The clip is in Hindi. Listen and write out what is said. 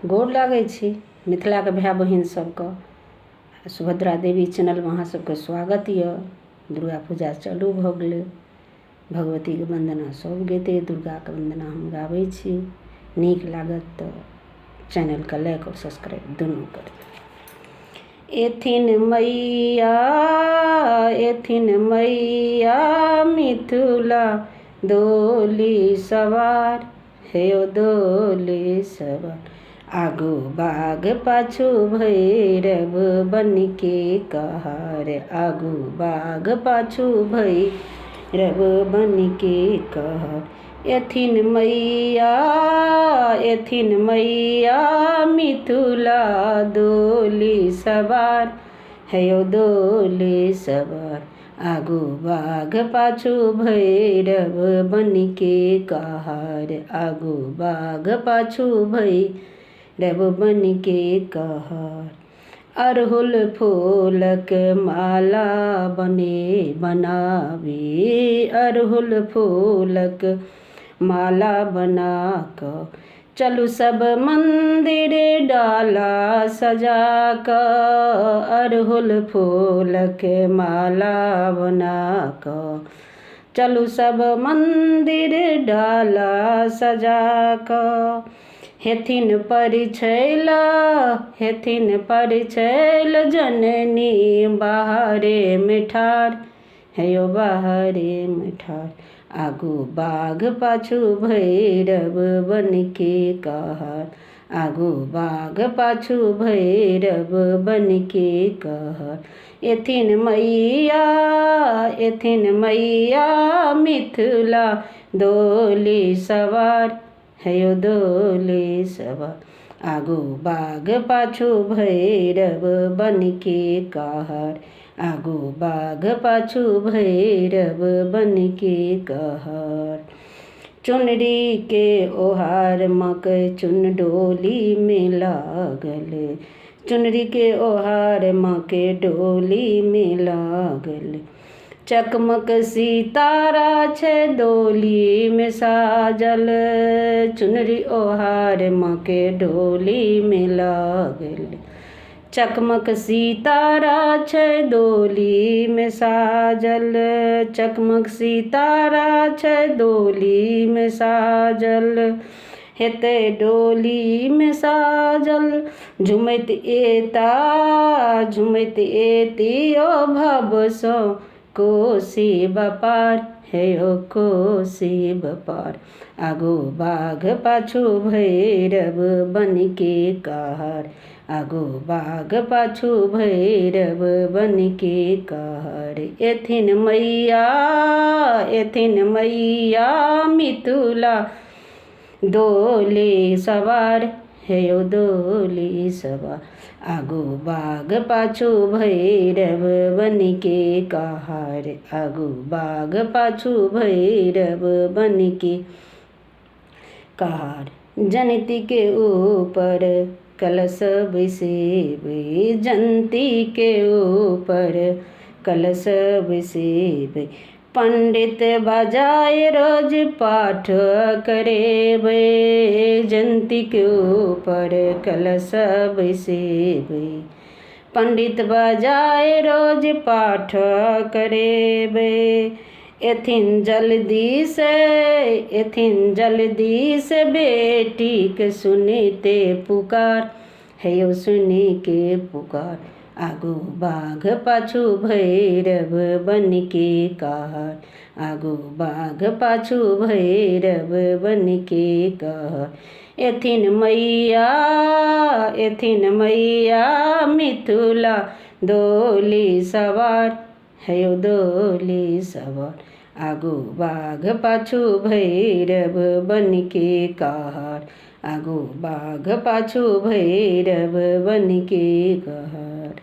गोर लागै छी मिथिलाके भाय बहिन सबके। सुभद्रा देवी चैनलमे अहाँ सबके स्वागत यऽ। दुर्गा पूजा चालू भऽ गेलै, भगवतीके वन्दना सब गैतै, दुर्गाके वन्दना हम गाबै छी। नीक लागत तऽ चैनलके लाइक और सब्सक्राइब दुनू करियौ। एथिन मैया मिथिला डोली सवार, हेयो डोली सवार। आगू बाघ पाछू भैरव बनके कहार, आगू बाघ पाछू भैरव बनके कहार। एथिन मैया मिथिला डोली सवार, हेयो डोली सवार। आगू बाघ पाछू भैरव बनके कहार, आगू बाघ पाछू भैरव बनके कहार। अड़हुल फूलक माला बनावे, अड़हुल फूलक माला बना कऽ चलू सब मंदिर डाला सजा कऽ। अड़हुल फूलक माला बना कऽ चलू सब मंदिर डाला सजा कऽ। हेथिन परिछैल जननी बाहरे मिठार, हेयो बाहरे मिठार। आगू बाघ पाछू भैरव बनके कहार, आगू बाघ पाछू भैरव बनके कहार। एथिन मैया मिथिला डोली सवार, हेयो डोली सवार। आगू बाघ पाछू भैरव बनके कहार, आगू बाघ पाछू भैरव बनके कहार। चुनरी के ओहार मकई चुन डोली में लागल, चुनरी के ओहार मकई डोली में लागल। चकमक सितारा छै डोली में साजल, चुनरी ओहार मकई डोली में लागल। चकमक सितारा छै डोली में साजल, चकमक सितारा छै डोली में साजल। हेतै डोली में साजल झुमैत एती ओ भवसँ कोसी बपार, हेयो कोसी बपार। आगू बाघ पाछू भैरव बनके कहार, आगू बाघ पाछू भैरव बनके कहार। एथिन मैया मिथिला डोली सवार, हेयो डोली सवार। आगू बाघ पाछू भैरव बनके कहार, आगू बाघ पाछू भैरव बनके कहार। जनिती के ऊपर कलश बैसेबै, जंती के ऊपर कलश बैसेबै। पंडित बजाए रोज पाठ करेबै, जंती के ऊपर कलश बैसेबै। पंडित बजाए रोज पाठ करेबै। एथिन जल्दी से बेटीके सुनिते पुकार, हेयो सुनी के पुकार। आगू बाघ पाछू भैरव बनके कहार, आगू बाघ पाछू भैरव बनके कहार। एथिन मैया मिथिला डोली सवार, हेयो डोली सवार। आगू बाघ पाछू भैरव बनके कहार, आगू बाघ पाछू भैरव बनके कहार।